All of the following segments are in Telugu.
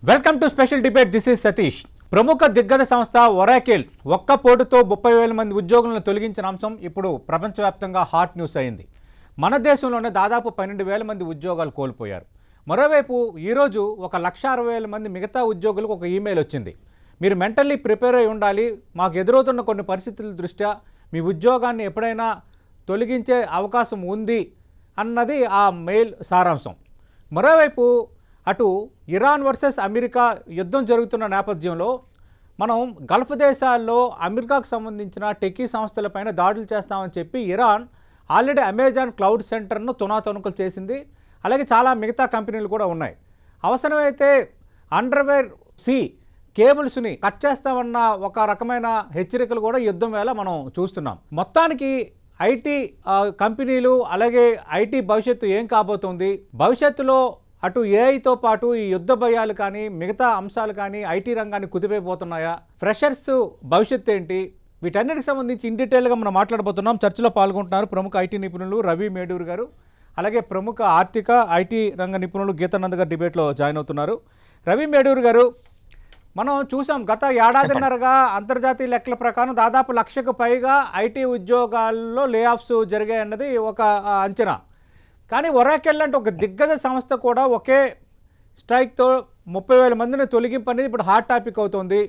Welcome to special debate. This is Satish. ప్రముఖ దిగ్గజ సంస్థ ఒరాకిల్ ఒక్క పోటుతో 30,000 మంది ఉద్యోగులను తొలగించిన అంశం ఇప్పుడు ప్రపంచవ్యాప్తంగా హాట్ న్యూస్ అయింది. మన దేశంలోనే దాదాపు 12,000 మంది ఉద్యోగాలు కోల్పోయారు. మరోవైపు ఈరోజు 1,60,000 మంది మిగతా ఉద్యోగులకు ఒక ఈమెయిల్ వచ్చింది. మీరు మెంటల్లీ ప్రిపేర్ అయి ఉండాలి, మాకు ఎదురవుతున్న కొన్ని పరిస్థితుల దృష్ట్యా మీ ఉద్యోగాన్ని ఎప్పుడైనా తొలగించే అవకాశం ఉంది అన్నది ఆ మెయిల్ సారాంశం. మరోవైపు అటు ఇరాన్ వర్సెస్ అమెరికా యుద్ధం జరుగుతున్న నేపథ్యంలో మనం గల్ఫ్ దేశాల్లో అమెరికాకు సంబంధించిన టెకీ సంస్థలపైన దాడులు చేస్తామని చెప్పి ఇరాన్ ఆల్రెడీ అమెజాన్ క్లౌడ్ సెంటర్ను తునాతునకలు చేసింది. అలాగే చాలా మిగతా కంపెనీలు కూడా ఉన్నాయి. అవసరమైతే అండర్వేర్ సి కేబుల్స్ని కట్ చేస్తామన్న ఒక రకమైన హెచ్చరికలు కూడా యుద్ధం వేళ మనం చూస్తున్నాం. మొత్తానికి ఐటీ కంపెనీలు అలాగే ఐటీ భవిష్యత్తు ఏం కాబోతుంది, భవిష్యత్తులో అటు ఏఐతో పాటు ఈ యుద్ధ భయాలు కానీ మిగతా అంశాలు కానీ ఐటీ రంగాన్ని కుదిపైపోతున్నాయా, ఫ్రెషర్స్ భవిష్యత్తు ఏంటి, వీటన్నిటికి సంబంధించి ఇన్ డీటెయిల్గా మనం మాట్లాడబోతున్నాం. చర్చలో పాల్గొంటున్నారు ప్రముఖ ఐటీ నిపుణులు రవి మేడూర్ గారు, అలాగే ప్రముఖ ఆర్థిక ఐటీ రంగ నిపుణులు గీతానంద్ గారు డిబేట్లో జాయిన్ అవుతున్నారు. రవి మేడూర్ గారు, మనం చూసాం గత ఏడాదిన్నరగా అంతర్జాతీయ లెక్కల ప్రకారం దాదాపు 1,00,000కు పైగా ఐటీ ఉద్యోగాల్లో లే ఆఫ్స్ జరిగాయన్నది ఒక అంచనా. కానీ ఒరాకిల్ అంటే ఒక దిగ్గజ సంస్థ కూడా ఒకే స్ట్రైక్తో 30,000 మందిని తొలగింపు అనేది ఇప్పుడు హాట్ టాపిక్ అవుతుంది.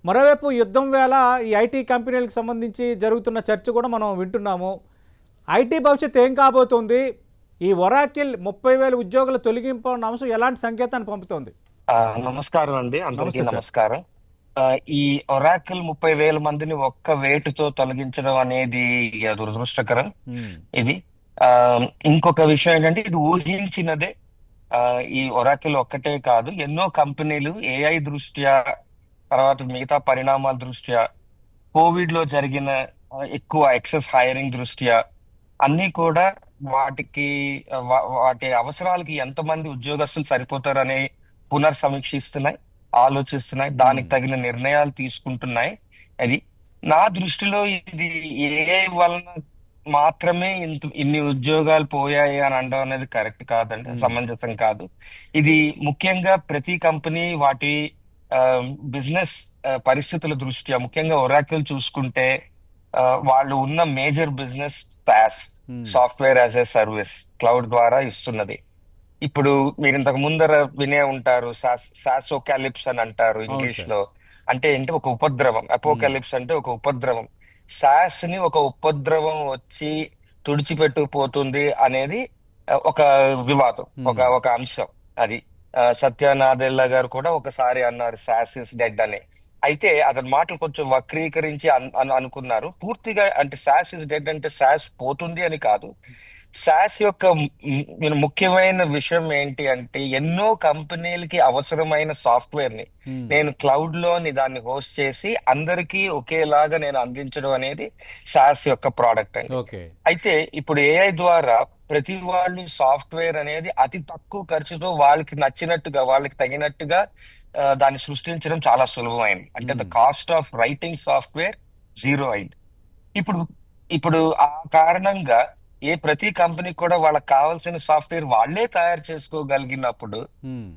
మరోవైపు యుద్ధం వేళ ఈ ఐటీ కంపెనీలకు సంబంధించి జరుగుతున్న చర్చ కూడా మనం వింటున్నాము. ఐటీ భవిష్యత్తు ఏం కాబోతుంది, ఈ ఒరాకిల్ 30,000 ఉద్యోగుల తొలగింపు అన్న అంశం ఎలాంటి సంకేతాన్ని పంపుతోంది? నమస్కారం అండి, అందరికీ నమస్కారం. ఈ ఒరాకిల్ 30,000 మందిని ఒక్క వేటుతో తొలగించడం అనేది దురదృష్టకరం. ఇది ఇంకొక విషయం ఏంటంటే ఇది ఊహించినదే. ఈ ఒరాకిల్ ఒక్కటే కాదు, ఎన్నో కంపెనీలు ఏఐ దృష్ట్యా, తర్వాత మిగతా పరిణామాల దృష్ట్యా, కోవిడ్ లో జరిగిన ఎక్కువ ఎక్సెస్ హైరింగ్ దృష్ట్యా అన్ని కూడా వాటి అవసరాలకి ఎంతమంది ఉద్యోగస్తులు సరిపోతారని పునర్సమీక్షిస్తున్నాయి, ఆలోచిస్తున్నాయి, దానికి తగిన నిర్ణయాలు తీసుకుంటున్నాయి. అది నా దృష్టిలో ఇది ఏఐ వలన మాత్రమే ఇన్ని ఉద్యోగాలు పోయాయి అని అనడం అనేది కరెక్ట్ కాదండి, సమంజసం కాదు. ఇది ముఖ్యంగా ప్రతి కంపెనీ వాటి బిజినెస్ పరిస్థితుల దృష్ట్యా, ముఖ్యంగా ఒరాకిల్ చూసుకుంటే వాళ్ళు ఉన్న major business SaaS, software as a service, cloud ద్వారా ఇస్తున్నది. ఇప్పుడు మీరు ఇంతకు ముందర వినే ఉంటారు, సాసోకాలిప్స్ అని అంటారు ఇంగ్లీష్ లో. అంటే ఏంటి, ఒక ఉపద్రవం. అపోకాలిప్స్ అంటే ఒక ఉపద్రవం. సాస్ ని ఒక ఉపద్రవం వచ్చి తుడిచిపెట్టుకుపోతుంది అనేది ఒక వివాదం, ఒక అంశం. అది సత్య నాదెల్లా గారు కూడా ఒకసారి అన్నారు సాస్ ఇస్ డెడ్ అని. అయితే అతని మాటలు కొంచెం వక్రీకరించి అనుకున్నారు. పూర్తిగా అంటే సాస్ ఇస్ డెడ్ అంటే సాస్ పోతుంది అని కాదు. సాస్ యొక్క ముఖ్యమైన విషయం ఏంటి అంటే, ఎన్నో కంపెనీలకి అవసరమైన సాఫ్ట్వేర్ ని నేను క్లౌడ్ లోని దాన్ని హోస్ట్ చేసి అందరికీ ఒకేలాగా నేను అందించడం అనేది సాస్ యొక్క ప్రోడక్ట్ అండి. అయితే ఇప్పుడు ఏఐ ద్వారా ప్రతి వాళ్ళు సాఫ్ట్వేర్ అనేది అతి తక్కువ ఖర్చుతో వాళ్ళకి నచ్చినట్టుగా, వాళ్ళకి తగినట్టుగా దాన్ని సృష్టించడం చాలా సులభమైంది. అంటే the cost of writing software 0 అయింది. ఇప్పుడు ఆ కారణంగా ప్రతి కంపెనీ కూడా వాళ్ళకి కావాల్సిన సాఫ్ట్వేర్ వాళ్ళే తయారు చేసుకోగలిగినప్పుడు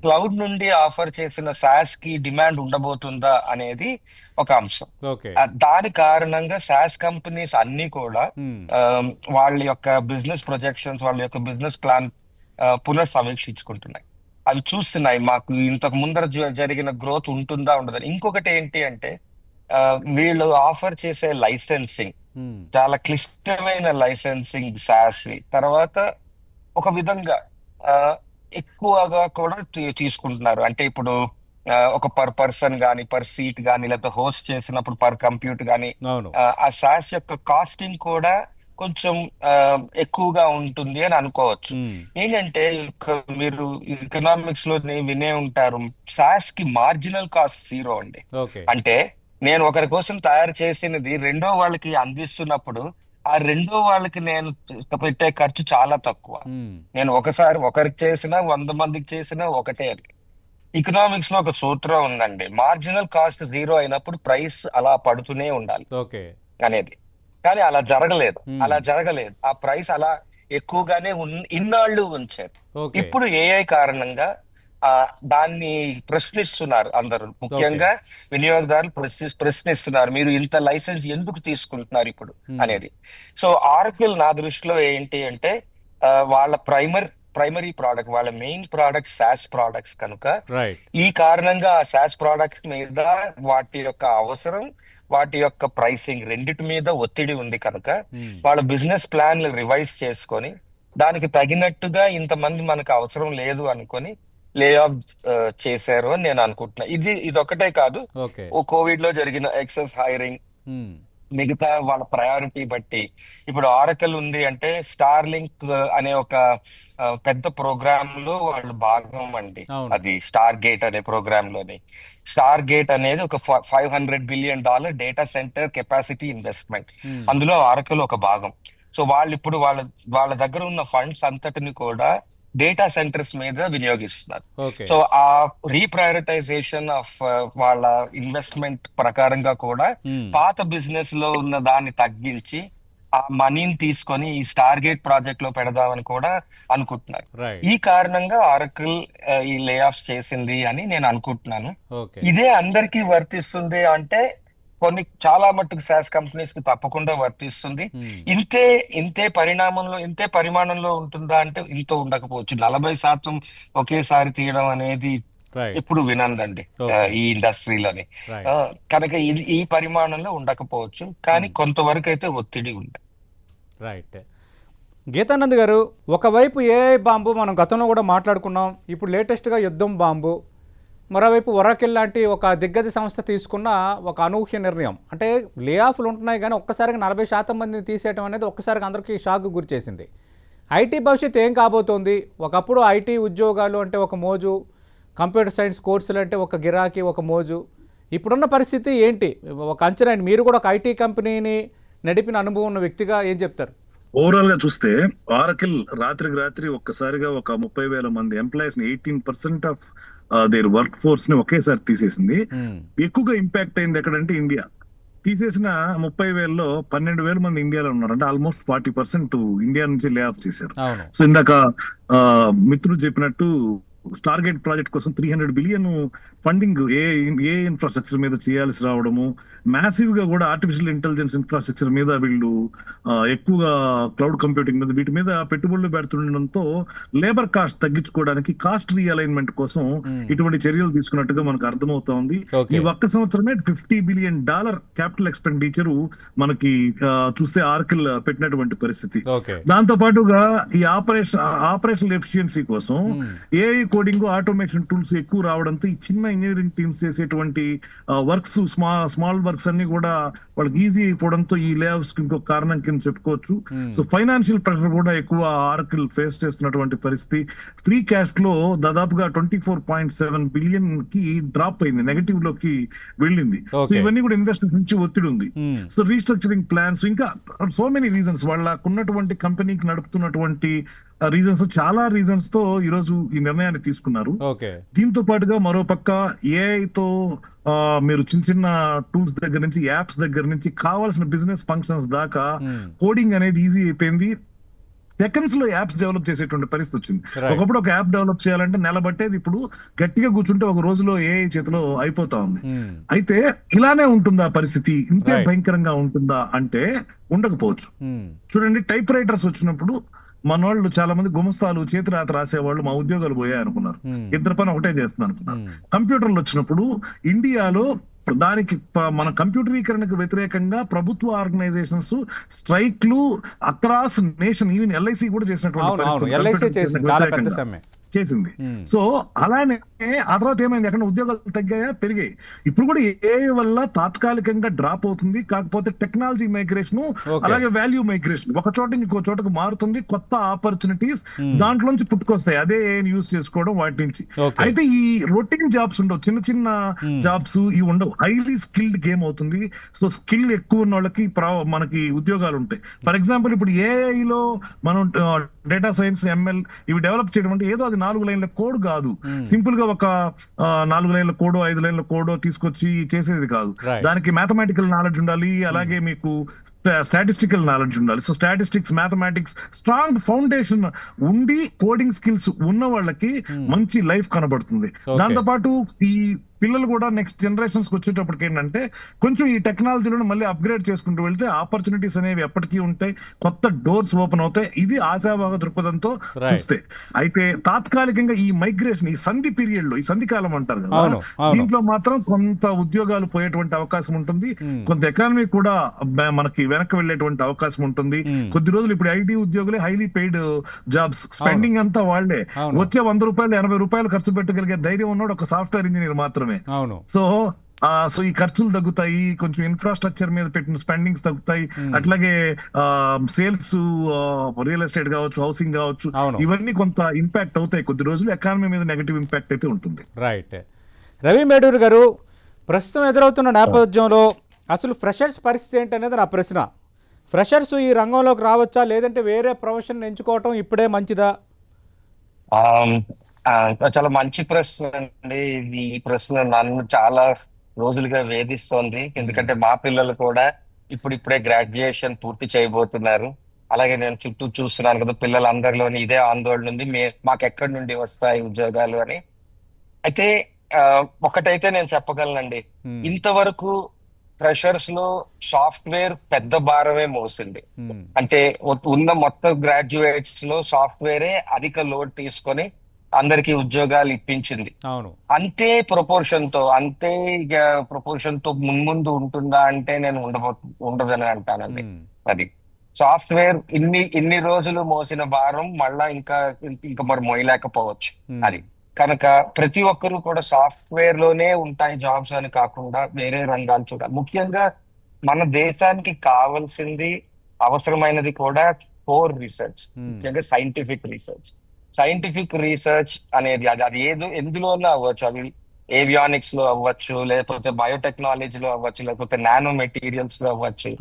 క్లౌడ్ నుండి ఆఫర్ చేసిన సాస్ కి డిమాండ్ ఉండబోతుందా అనేది ఒక అంశం. దాని కారణంగా సాస్ కంపెనీస్ అన్ని కూడా వాళ్ళ యొక్క బిజినెస్ ప్రొజెక్షన్స్, వాళ్ళ యొక్క బిజినెస్ ప్లాన్ పునఃసమీక్షించుకుంటున్నాయి. అవి చూస్తున్నాయి మాకు ఇంతకు ముందర జరిగిన గ్రోత్ ఉంటుందా ఉండదని. ఇంకొకటి ఏంటి అంటే, వీళ్ళు ఆఫర్ చేసే లైసెన్సింగ్ చాలా క్లిష్టమైన లైసెన్సింగ్ సాస్. తర్వాత ఒక విధంగా ఎక్కువగా కూడా తీసుకుంటున్నారు. అంటే ఇప్పుడు ఒక పర్ పర్సన్ గానీ, పర్ సీట్ గానీ, లేకపోతే హోస్ట్ చేసినప్పుడు పర్ కంప్యూట్ గానీ, ఆ సాస్ యొక్క కాస్టింగ్ కూడా కొంచెం ఎక్కువగా ఉంటుంది అని అనుకోవచ్చు. ఏంటంటే మీరు ఎకనామిక్స్ లో వినే ఉంటారు, సాస్ కి మార్జినల్ కాస్ట్ 0 అండి. అంటే నేను ఒకరి కోసం తయారు చేసినది రెండో వాళ్ళకి అందిస్తున్నప్పుడు ఆ రెండో వాళ్ళకి నేను పెట్టే ఖర్చు చాలా తక్కువ. నేను ఒకరికి చేసినా 100 మందికి చేసినా ఒకటే. ఎకనామిక్స్ లో ఒక సూత్రం ఉందండి, మార్జినల్ కాస్ట్ 0 అయినప్పుడు ప్రైస్ అలా పడుతూనే ఉండాలి అనేది. కానీ అలా జరగలేదు. ఆ ప్రైస్ అలా ఎక్కువగానే ఇన్నాళ్ళు ఉంచారు. ఇప్పుడు ఏఐ కారణంగా దాన్ని ప్రశ్నిస్తున్నారు అందరూ, ముఖ్యంగా వినియోగదారులు ప్రశ్నిస్తున్నారు, మీరు ఇంత లైసెన్స్ ఎందుకు తీసుకుంటున్నారు ఇప్పుడు అనేది. సో ఆరకిల్ నా దృష్టిలో ఏంటి అంటే వాళ్ళ ప్రైమరీ ప్రోడక్ట్, వాళ్ళ మెయిన్ ప్రోడక్ట్ సాస్ ప్రోడక్ట్స్ కనుక రైట్. ఈ కారణంగా ఆ సాస్ ప్రోడక్ట్స్ మీద వాటి యొక్క అవసరం, వాటి యొక్క ప్రైసింగ్ రెండిటి మీద ఒత్తిడి ఉంది కనుక వాళ్ళ బిజినెస్ ప్లాన్లు రివైజ్ చేసుకొని దానికి తగినట్టుగా ఇంతమంది మనకు అవసరం లేదు అనుకొని లే ఆఫ్ చేశారు అని నేను అనుకుంటున్నా. ఇది ఒకటే కాదు, ఓకే. కోవిడ్ లో జరిగిన ఎక్సెస్ హైరింగ్, మిగతా వాళ్ళ ప్రయారిటీ బట్టి ఇప్పుడు ఆరకల్ ఉంది అంటే స్టార్ లింక్ అనే ఒక పెద్ద ప్రోగ్రామ్ లో వాళ్ళు భాగం అండి. అవును. అది స్టార్ గేట్ అనే ప్రోగ్రామ్ లోని. స్టార్ గేట్ అనేది ఒక $500 billion data centre capacity investment, అందులో ఆరకల్ ఒక భాగం. సో వాళ్ళు ఇప్పుడు వాళ్ళ దగ్గర ఉన్న ఫండ్స్ అంతటిని కూడా డేటా సెంటర్స్ మీద వినియోగిస్తున్నారు. ఓకే. సో ఆ రీప్రయారిటైజేషన్ ఆఫ్ వాళ్ళ ఇన్వెస్ట్మెంట్ ప్రకారంగా కూడా పాత బిజినెస్ లో ఉన్న దాన్ని తగ్గించి ఆ మనీని తీసుకొని ఈ స్టార్ గేట్ ప్రాజెక్ట్ లో పెడదామని కూడా అనుకుంటున్నారు. రైట్. ఈ కారణంగా ఆరకిల్ ఈ లే ఆఫ్స్ చేసింది అని నేను అనుకుంటున్నాను. ఓకే. ఇదే అందరికీ వర్తిస్తుంది అంటే కొన్ని చాలా మట్టుకు SaaS కంపెనీస్ కి తప్పకుండా వర్తిస్తుంది. ఇంతే పరిమాణంలో ఉంటుందా అంటే ఇంత ఉండకపోవచ్చు. 40% ఒకేసారి తీయడం అనేది రైట్. ఎప్పుడు వినందండి ఈ ఇండస్ట్రీలోని. రైట్. కనుక ఈ పరిమాణంలో ఉండకపోవచ్చు, కానీ కొంతవరకు అయితే ఒత్తిడి ఉంది. రైట్. గీతానంద్ గారు, ఒకవైపు ఏఐ బాంబు మనం గతంలో కూడా మాట్లాడుకున్నాం, ఇప్పుడు లేటెస్ట్గా యుద్ధం బాంబు, మరోవైపు ఒరాకిల్ లాంటి ఒక దిగ్గజ సంస్థ తీసుకున్న ఒక అనూహ్య నిర్ణయం. అంటే లే ఆఫ్లు ఉంటున్నాయి కానీ ఒక్కసారిగా 40% మందిని తీసేయడం అనేది ఒక్కసారిగా అందరికీ షాక్ గురి చేసింది. ఐటీ భవిష్యత్తు ఏం కాబోతోంది? ఒకప్పుడు ఐటీ ఉద్యోగాలు అంటే ఒక మోజు, కంప్యూటర్ సైన్స్ కోర్సులు అంటే ఒక గిరాకీ, ఒక మోజు. ఇప్పుడున్న పరిస్థితి ఏంటి? ఒక అంచనా, మీరు కూడా ఒక ఐటీ కంపెనీని నడిపిన అనుభవం ఉన్న వ్యక్తిగా ఏం చెప్తారు? ఓవరాల్ గా చూస్తే ఆరకిల్ రాత్రికి రాత్రి ఒక్కసారిగా ఒక 30,000 మంది ఎంప్లాయీస్ ని 18% ఆఫ్ దేర్ వర్క్ ఫోర్స్ ని ఒకేసారి తీసేసింది. ఎక్కువగా ఇంపాక్ట్ అయింది ఎక్కడంటే ఇండియా. తీసేసిన 30,000లో 12,000 మంది ఇండియాలో ఉన్నారు. అంటే ఆల్మోస్ట్ 40% ఇండియా నుంచి లే ఆఫ్ చేశారు. సో ఇందాక మిత్రుడు చెప్పినట్టు స్టార్ గేట్ ప్రాజెక్ట్ కోసం 300 బిలియన్ ఫండింగ్ ఏ ఇన్ఫ్రాస్ట్రక్చర్ మీద చేయాల్సి రావడము, మ్యాసివ్ గా కూడా ఆర్టిఫిషియల్ ఇంటెలిజెన్స్ ఇన్ఫ్రాస్ట్రక్చర్ మీద వీళ్ళు ఎక్కువగా క్లౌడ్ కంప్యూటింగ్ మీద వీటి మీద పెట్టుబడులు పెడుతుండడంతో లేబర్ కాస్ట్ తగ్గించుకోవడానికి కాస్ట్ రీఅలైన్మెంట్ కోసం ఇటువంటి చర్యలు తీసుకున్నట్టుగా మనకు అర్థమవుతోంది. ఈ ఒక్క సంవత్సరమే $50 బిలియన్ క్యాపిటల్ ఎక్స్పెండిచర్ మనకి చూస్తే ఆర్కిల్ పెట్టినటువంటి పరిస్థితి. దాంతో పాటుగా ఈ ఆపరేషనల్ ఎఫిషియన్సీ కోసం ఏఐ కోడింగ్, ఆటోమేషన్ టూల్స్ ఎక్కువ రావడంతో ఈ చిన్న ఇంజనీరింగ్ టీమ్స్ చేసేటువంటి వర్క్స్, స్మాల్ వర్క్స్ అన్ని కూడా వాళ్ళకి ఈజీ అయిపోవడంతో ఈ లే ఆఫ్స్ కి ఇంకొక కారణం కింద చెప్పుకోవచ్చు. సో ఫైనాన్షియల్ ప్రెషర్ కూడా ఎక్కువ ఆర్కిల్ ఫేస్ చేస్తున్నటువంటి పరిస్థితి. ఫ్రీ క్యాష్ ఫ్లో దాదాపుగా 24.7 బిలియన్ కి డ్రాప్ అయింది, నెగటివ్ లోకి వెళ్ళింది. సో ఇవన్నీ కూడా ఇన్వెస్టర్స్ నుంచి ఒత్తిడి ఉంది. సో రీస్ట్రక్చరింగ్ ప్లాన్స్, ఇంకా సో మెనీ రీజన్స్, వాళ్ళకున్నటువంటి కంపెనీకి నడుపుతున్నటువంటి రీజన్స్, చాలా రీజన్స్ తో ఈరోజు ఈ నిర్ణయాన్ని తీసుకున్నారు. దీంతో పాటుగా మరోపక్క ఏఐతో మీరు చిన్న చిన్న టూల్స్ దగ్గర నుంచి, యాప్స్ దగ్గర నుంచి కావాల్సిన బిజినెస్ ఫంక్షన్స్ దాకా కోడింగ్ అనేది ఈజీ అయిపోయింది. సెకండ్స్ లో యాప్స్ డెవలప్ చేసేటువంటి పరిస్థితి వచ్చింది. ఒకప్పుడు ఒక యాప్ డెవలప్ చేయాలంటే నెలబట్టేది ఇప్పుడు గట్టిగా కూర్చుంటే ఒక రోజులో ఏఐ చేతిలో అయిపోతా ఉంది. అయితే ఇలానే ఉంటుందా పరిస్థితి? ఇంతే భయంకరంగా ఉంటుందా అంటే ఉండకపోవచ్చు. చూడండి, టైప్ రైటర్స్ వచ్చినప్పుడు మన వాళ్ళు చాలా మంది గుమస్తాలు, చేతి రాత రాసేవాళ్ళు మా ఉద్యోగాలు పోయాయి అనుకున్నారు, ఇద్దరు పని ఒకటే చేస్తున్నారు అనుకున్నారు. కంప్యూటర్లు వచ్చినప్పుడు ఇండియాలో దానికి మన కంప్యూటరీకరణకు వ్యతిరేకంగా ప్రభుత్వ ఆర్గనైజేషన్స్ స్ట్రైక్లు అక్రాస్ నేషన్, ఈవెన్ ఎల్ఐసి కూడా చేసింది. సో అలానే ఆ తర్వాత ఏమైంది, ఎక్కడ ఉద్యోగాలు తగ్గాయా, పెరిగాయి. ఇప్పుడు కూడా ఏఐ వల్ల తాత్కాలికంగా డ్రాప్ అవుతుంది, కాకపోతే టెక్నాలజీ మైగ్రేషన్ అలాగే వాల్యూ మైగ్రేషన్ ఒక చోట ఇంకో చోటకు మారుతుంది. కొత్త ఆపర్చునిటీస్ దాంట్లోంచి పుట్టుకొస్తాయి, అదే ఏఐని యూజ్ చేసుకోవడం వాటి నుంచి. అయితే ఈ రొటీన్ జాబ్స్ ఉండవు, చిన్న చిన్న జాబ్స్ ఇవి ఉండవు, హైలీ స్కిల్డ్ గేమ్ అవుతుంది. సో స్కిల్ ఎక్కువ ఉన్న వాళ్ళకి మనకి ఉద్యోగాలు ఉంటాయి. ఫర్ ఎగ్జాంపుల్ ఇప్పుడు ఏఐలో మనం డేటా సైన్స్, ఎంఎల్ ఇవి డెవలప్ చేయడం అంటే ఏదో అది 4 లైన్ల కోడ్ కాదు. సింపుల్ గా ఒక 4 లైన్ల కోడో 5 లైన్ల కోడో తీసుకొచ్చి చేసేది కాదు. Right. దానికి మ్యాథమెటికల్ నాలెడ్జ్ ఉండాలి, అలాగే మీకు స్టాటిస్టికల్ నాలెడ్జ్ ఉండాలి. So statistics, mathematics strong foundation ఉండి కోడింగ్ స్కిల్స్ ఉన్న వాళ్ళకి మంచి లైఫ్ కనబడుతుంది. దాంతో పాటు ఈ పిల్లలు కూడా నెక్స్ట్ జనరేషన్స్ కి వచ్చేటప్పటికి ఏంటంటే కొంచెం ఈ టెక్నాలజీలను మళ్ళీ అప్గ్రేడ్ చేసుకుంటూ వెళ్తే ఆపర్చునిటీస్ అనేవి ఎప్పటికీ ఉంటాయి, కొత్త డోర్స్ ఓపెన్ అవుతాయి. ఇది ఆశాభావ దృక్పథంతో చూస్తే. అయితే తాత్కాలికంగా ఈ మైగ్రేషన్, ఈ సంధి పీరియడ్ లో, ఈ సంధి కాలం అంటారు కదా, దీంట్లో మాత్రం కొంత ఉద్యోగాలు పోయేటువంటి అవకాశం ఉంటుంది, కొంత ఎకానమీ కూడా మనకి వెనక్కి వెళ్ళేటువంటి అవకాశం ఉంటుంది. కొద్ది రోజులు ఇప్పుడు ఐటీ ఉద్యోగులే హైలీ పెయిడ్ జాబ్స్, స్పెండింగ్ అంతా వాళ్లే. వచ్చే 100 రూపాయలు 80 రూపాయలు ఖర్చు పెట్టగలిగే ధైర్యం ఉన్నాడు ఒక సాఫ్ట్వేర్ ఇంజనీర్ మాత్రమే. సో ఈ ఖర్చులు తగ్గుతాయి, కొంచెం ఇన్ఫ్రాస్ట్రక్చర్ మీద పెట్టిన స్పెండింగ్స్ తగ్గుతాయి. అట్లాగే సేల్స్, రియల్ ఎస్టేట్ కావచ్చు, హౌసింగ్ కావచ్చు, ఇవన్నీ కొంత ఇంపాక్ట్ అవుతాయి కొద్ది రోజులు. ఎకానమీ మీద నెగటివ్ ఇంపాక్ట్ అయితే ఉంటుంది. రైట్. రవి మేడూరి గారు, ప్రస్తుతం ఎదురవుతున్న నేపథ్యంలో అసలు ఫ్రెషర్స్ పరిస్థితి ఏంటనేది నా ప్రశ్న. ఫ్రెషర్స్ ఈ రంగంలోకి రావచ్చా, లేదంటే వేరే ప్రొఫెషన్ ఎంచుకోవటం ఇప్పుడే మంచిదా? చాలా మంచి ప్రశ్న అండి. ఈ ప్రశ్న నన్ను చాలా రోజులుగా వేధిస్తోంది. ఎందుకంటే మా పిల్లలు కూడా ఇప్పుడిప్పుడే గ్రాడ్యుయేషన్ పూర్తి చేయబోతున్నారు. అలాగే నేను చుట్టూ చూస్తున్నాను కదా, పిల్లలందరిలోని ఇదే ఆందోళన ఉంది, మాకు ఎక్కడి నుండి వస్తాయి ఉద్యోగాలు అని. అయితే ఒకటైతే నేను చెప్పగలనండి, ఇంతవరకు ఫ్రెషర్స్ లో సాఫ్ట్వేర్ పెద్ద భారమే మోసింది. అంటే ఉన్న మొత్తం గ్రాడ్యుయేట్స్ లో సాఫ్ట్వేరే అధిక లోడ్ తీసుకొని అందరికి ఉద్యోగాలు ఇప్పించింది. అంతే ప్రపోర్షన్ తో మున్ముందు ఉంటుందా అంటే నేను ఉండదని అంటానండి. అది సాఫ్ట్వేర్ ఇన్ని రోజులు మోసిన భారం మళ్ళా ఇంకా మరి మోయలేకపోవచ్చు. అది కనుక ప్రతి ఒక్కరూ కూడా సాఫ్ట్వేర్ లోనే ఉంటాయి జాబ్స్ అని కాకుండా వేరే రంగాలు చూడాలి. ముఖ్యంగా మన దేశానికి కావాల్సింది, అవసరమైనది కూడా కోర్ రీసెర్చ్, ముఖ్యంగా సైంటిఫిక్ రీసెర్చ్ అనేది అది ఎందులోనే అవ్వచ్చు. అది ఏవియానిక్స్ లో అవ్వచ్చు, లేకపోతే బయోటెక్నాలజీలో అవ్వచ్చు, లేకపోతే నానో మెటీరియల్స్ లో అవ్వచ్చు.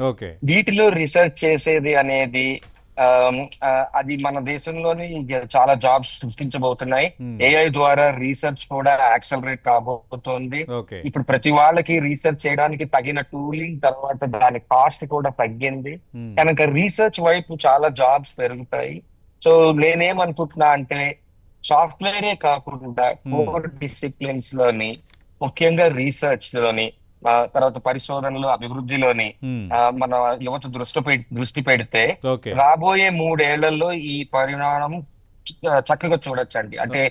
వీటిలో రీసెర్చ్ చేసేది అనేది అది మన దేశంలోని చాలా జాబ్స్ సృష్టించబోతున్నాయి. ఏఐ ద్వారా రీసెర్చ్ కూడా యాక్సలరేట్ కాబోతోంది. ఇప్పుడు ప్రతి వాళ్ళకి రీసెర్చ్ చేయడానికి తగిన టూలింగ్, తర్వాత దాని కాస్ట్ కూడా తగ్గింది కనుక రీసెర్చ్ వైపు చాలా జాబ్స్ పెరుగుతాయి. సో నేనేమనుకుంటున్నా అంటే సాఫ్ట్వేరే కాకుండా కోర్ డిసిప్లిన్స్ లోని, ముఖ్యంగా రీసెర్చ్ లోని, తర్వాత పరిశోధనలు, అభివృద్ధిలోని మన యువత దృష్టి పెడితే రాబోయే 3 ఏళ్లలో ఈ పరిణామం చక్కగా చూడొచ్చండి. అంటే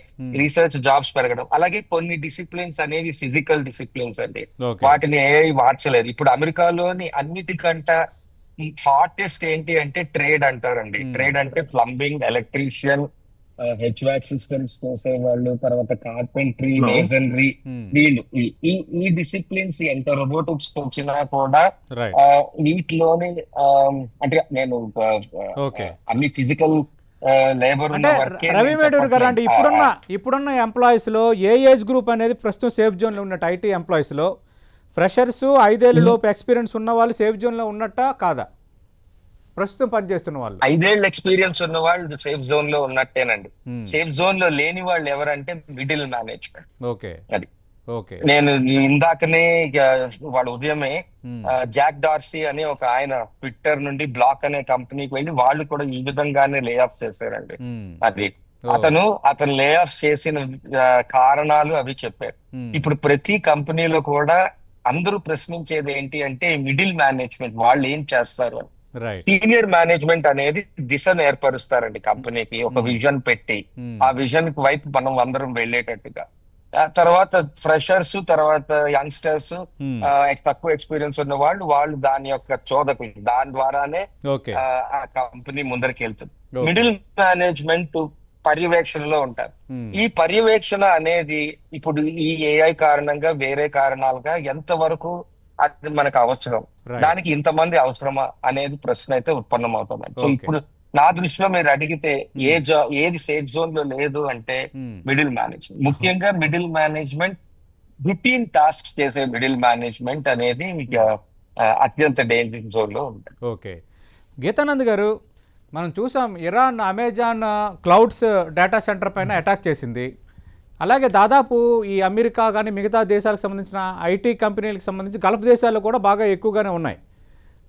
రీసెర్చ్ జాబ్స్ పెరగడం, అలాగే కొన్ని డిసిప్లిన్స్ అనేవి ఫిజికల్ డిసిప్లిన్స్ అండి, వాటిని ఏఐ మార్చలేదు. ఇప్పుడు అమెరికాలోని అన్నిటికంట హాటెస్ట్ ఏంటి అంటే ట్రేడ్ అంటారండి. ట్రేడ్ అంటే ప్లంబింగ్, ఎలక్ట్రీషియన్, హెచ్వాక్ సిస్టమ్స్ చేసేవాళ్ళు, తర్వాత కార్పెంటరీ, మేసనరీ, వీళ్ళు ఈ డిసిప్లిన్స్ ఎంత రోబోటిక్స్ వచ్చినా కూడా వీటిలోనే అంటే నేను అన్ని ఫిజికల్ లేబర్ రవి మేడూరి గారు, అంటే ఇప్పుడున్న ఎంప్లాయీస్ లో ఏ ఏజ్ గ్రూప్ అనేది ప్రస్తుతం సేఫ్ జోన్ లో ఉన్నట్టు? ఐటీ ఎంప్లాయీస్ లో ఫ్రెషర్స్ 5 ఏళ్ల లోపు ఎక్స్పీరియన్స్ ఉన్న వాళ్ళు సేఫ్ జోన్ లో ఉన్నట్టా కాదా? ప్రస్తుతం పనిచేస్తున్న వాళ్ళు 5 ఏళ్ల ఎక్స్పీరియన్స్ ఉన్న వాళ్ళు సేఫ్ జోన్ లో ఉన్నట్టేనండి. సేఫ్ జోన్ లో లేని వాళ్ళు ఎవరంటే మిడిల్ మేనేజ్మెంట్. అది నేను ఇందాకనే వాళ్ళ ఉదయమే జాక్ డార్సీ అని ఒక ఆయన ట్విట్టర్ నుండి బ్లాక్ అనే కంపెనీకి వెళ్ళి వాళ్ళు కూడా ఈ విధంగానే లే ఆఫ్ చేశారండి. అది అతను లే ఆఫ్ చేసిన కారణాలు అవి చెప్పారు. ఇప్పుడు ప్రతి కంపెనీలో కూడా అందరూ ప్రశ్నించేది ఏంటి అంటే మిడిల్ మేనేజ్మెంట్ వాళ్ళు ఏం చేస్తారు అని. సీనియర్ మేనేజ్మెంట్ అనేది దిశను ఏర్పరుస్తారండి కంపెనీకి, ఒక విజన్ పెట్టి ఆ విజన్ వైపు మనం అందరం వెళ్ళేటట్టుగా. తర్వాత ఫ్రెషర్స్, తర్వాత యంగ్స్టర్స్, తక్కువ ఎక్స్పీరియన్స్ ఉన్న వాళ్ళు దాని యొక్క చోదకులు, దాని ద్వారానే ఆ కంపెనీ ముందరికి వెళ్తుంది. మిడిల్ మేనేజ్మెంట్ పర్యవేక్షణలో ఉంటారు. ఈ పర్యవేక్షణ అనేది ఇప్పుడు ఈ ఏఐ కారణంగా, వేరే కారణాలుగా ఎంత అది మనకు అవసరం, దానికి ఇంతమంది అవసరమా అనేది ప్రశ్న అయితే ఉత్పన్నం అవుతుంది. సో ఇప్పుడు నా దృష్టిలో మీరు అడిగితే ఏది సేఫ్ జోన్ లో లేదు అంటే మిడిల్ మేనేజ్మెంట్, ముఖ్యంగా మిడిల్ మేనేజ్మెంట్, రొటీన్ టాస్క్ చేసే మిడిల్ మేనేజ్మెంట్ అనేది మీకు అత్యంత డేంజర్ జోన్ లో ఉంటుంది. ఓకే, గీతానంద్ గారు, మనం చూసాం Iran Amazon clouds data centre పైన అటాక్ చేసింది. అలాగే దాదాపు ఈ అమెరికా కానీ మిగతా దేశాలకు సంబంధించిన ఐటీ కంపెనీలకు సంబంధించి గల్ఫ్ దేశాలు కూడా బాగా ఎక్కువగానే ఉన్నాయి.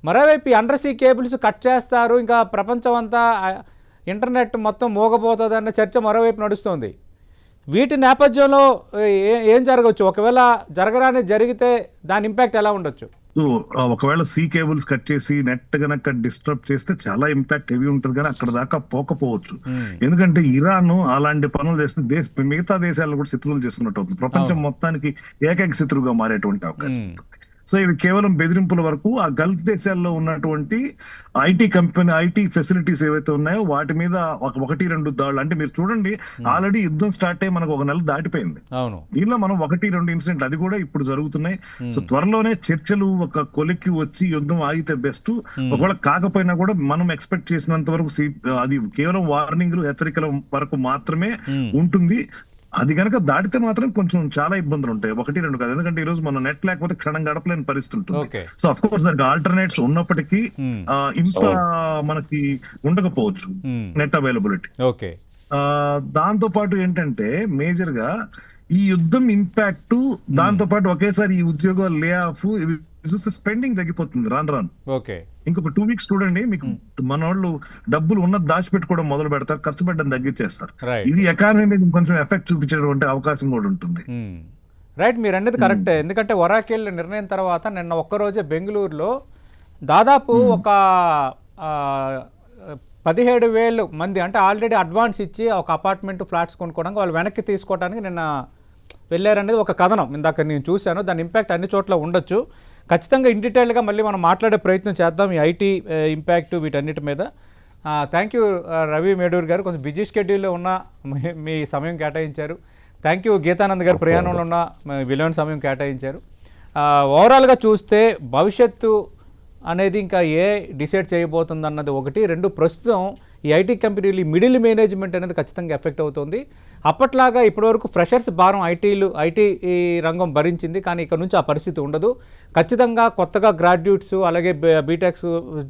మరోవైపు ఈ అండర్సీ కేబుల్స్ కట్ చేస్తారు, ఇంకా ప్రపంచం అంతా ఇంటర్నెట్ మొత్తం మోగబోతుంది అన్న చర్చ మరోవైపు నడుస్తోంది. వీటి నేపథ్యంలో ఏం జరగవచ్చు? ఒకవేళ జరగరాని జరిగితే దాని ఇంపాక్ట్ ఎలా ఉండొచ్చు? సో ఒకవేళ సీ కేబుల్స్ కట్ చేసి నెట్ గనక డిస్టర్బ్ చేస్తే చాలా ఇంపాక్ట్ హెవీ ఉంటుంది, కానీ అక్కడ దాకా పోకపోవచ్చు. ఎందుకంటే ఇరాన్ అలాంటి పనులు చేస్తే మిగతా దేశాలను కూడా శత్రువులు చేసుకున్నట్టు అవుతుంది. ప్రపంచం మొత్తానికి ఏకైక శత్రువుగా మారేటువంటి అవకాశం ఉంటుంది. సో ఇవి కేవలం బెదిరింపుల వరకు. ఆ గల్ఫ్ దేశాల్లో ఉన్నటువంటి ఐటీ ఫెసిలిటీస్ ఏవైతే ఉన్నాయో వాటి మీద 1-2 దాడులు, అంటే మీరు చూడండి ఆల్రెడీ యుద్ధం స్టార్ట్ అయ్యి మనకు 1 నెల దాటిపోయింది. దీనిలో మనం 1-2 ఇన్సిడెంట్ అది కూడా ఇప్పుడు జరుగుతున్నాయి. సో త్వరలోనే చర్చలు ఒక కొలిక్కి వచ్చి యుద్ధం ఆగితే బెస్ట్. ఒకవేళ కాకపోయినా కూడా మనం ఎక్స్పెక్ట్ చేసినంత వరకు అది కేవలం వార్నింగ్లు హెచ్చరికల వరకు మాత్రమే ఉంటుంది. అది కనుక దాటితే మాత్రం కొంచెం చాలా ఇబ్బందులు ఉంటాయి, 1-2 కాదు. ఎందుకంటే ఈ రోజు మన నెట్ లేకపోతే క్షణం గడపలేని పరిస్థితి ఉంటుంది. సో అఫ్ కోర్స్ దానికి ఆల్టర్నేట్స్ ఉన్నప్పటికీ ఇంత మనకి ఉండకపోవచ్చు నెట్ అవైలబిలిటీ. దాంతో పాటు ఏంటంటే మేజర్ గా ఈ యుద్ధం ఇంపాక్ట్, దాంతో పాటు ఒకేసారి ఈ ఉద్యోగాలు లే ఆఫ్ చూస్తే స్పెండింగ్ తగ్గిపోతుంది రాను. ఇంకొక 2 వీక్స్ చూడండి, మీకు మన వాళ్ళు డబ్బులు ఉన్నది దాచిపెట్టుకోవడం మొదలు పెడతారు, ఖర్చు పెట్టడం తగ్గించేస్తారు. ఇది ఎకానమీ మీద కొంచెం ఎఫెక్ట్ చూపించేటువంటి అవకాశం కూడా ఉంటుంది. రైట్, మీరు అనేది కరెక్టే. ఎందుకంటే ఒరాకిల్ నిర్ణయం తర్వాత నిన్న ఒక్కరోజే బెంగళూరులో దాదాపు ఒక 17,000 మంది అంటే ఆల్రెడీ అడ్వాన్స్ ఇచ్చి ఒక అపార్ట్మెంట్ ఫ్లాట్స్ కొనుక్కోవడానికి వాళ్ళు వెనక్కి తీసుకోవడానికి నిన్న వెళ్ళారనేది ఒక కథనం ఇందాక నేను చూశాను. దాని ఇంపాక్ట్ అన్ని చోట్ల ఉండొచ్చు. ఖచ్చితంగా ఇన్ డీటెయిల్గా మళ్ళీ మనం మాట్లాడే ప్రయత్నం చేద్దాం ఈ ఐటీ ఇంపాక్ట్ వీటన్నిటి మీద. థ్యాంక్ యూ రవి మేడూర్ గారు, కొంచెం బిజీ షెడ్యూల్లో ఉన్న మీ సమయం కేటాయించారు. థ్యాంక్ యూ గీతానంద్ గారు, ప్రయాణంలో ఉన్న విలువైన సమయం కేటాయించారు. ఓవరాల్గా చూస్తే భవిష్యత్తు అనేది ఇంకా డిసైడ్ చేయబోతుంది అన్నది ఒకటి. 2, ప్రస్తుతం ఈ ఐటీ కంపెనీలు మిడిల్ మేనేజ్మెంట్ అనేది ఖచ్చితంగా ఎఫెక్ట్ అవుతుంది. అప్పట్లాగా ఇప్పటివరకు ఫ్రెషర్స్ భారం ఐటీ రంగం భరించింది, కానీ ఇక్కడ నుంచి ఆ పరిస్థితి ఉండదు. ఖచ్చితంగా కొత్తగా గ్రాడ్యుయేట్స్ అలాగే బీటెక్స్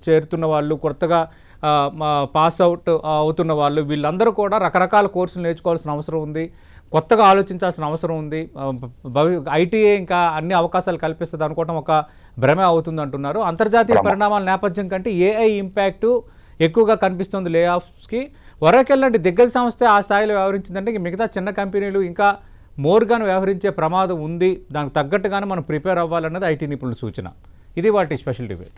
చేరుతున్న వాళ్ళు, కొత్తగా పాస్ అవుట్ అవుతున్న వాళ్ళు, వీళ్ళందరూ కూడా రకరకాల కోర్సులు నేర్చుకోవాల్సిన అవసరం ఉంది, కొత్తగా ఆలోచించాల్సిన అవసరం ఉంది. ఐటీఏ ఇంకా అన్ని అవకాశాలు కల్పిస్తుంది అనుకోవడం ఒక భ్రమ అవుతుంది అంటున్నారు. అంతర్జాతీయ పరిణామాల నేపథ్యం కంటే ఏఐ ఇంపాక్టు ఎక్కువగా కనిపిస్తుంది లే ఆఫ్స్కి. ఒరాకిల్ లాంటి దిగ్గజ సంస్థ ఆ స్థాయిలో వ్యవహరించిందంటే మిగతా చిన్న కంపెనీలు ఇంకా మోర్గాను వ్యవహరించే ప్రమాదం ఉంది. దానికి తగ్గట్టుగానే మనం ప్రిపేర్ అవ్వాలన్నది ఐటీ నిపుణుల సూచన. ఇది వాటి స్పెషల్ డిబేట్.